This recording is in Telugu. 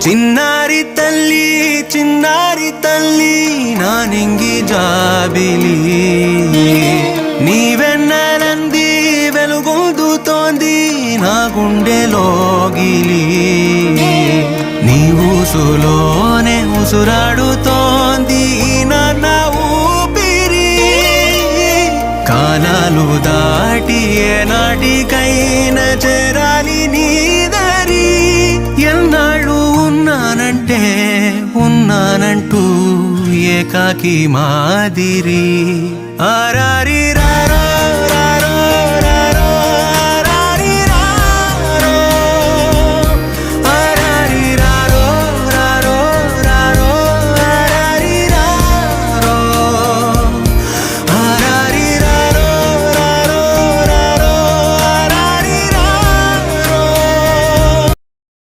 చిన్నారి తల్లి నా నింగి జాబిలి నీ వెన్నెలంది వెలుగొందుతోంది నా గుండెలోగిలి నీ ఊసులోనే ఉసురాడుతోంది నా ఊపిరి కాలాలు దాటి ఏనాటికైనా చేరాలి నీ దరి ఎన్నాళ్ళు ఉన్నానంటూ ఏకాకి మాదిరి ఆరారి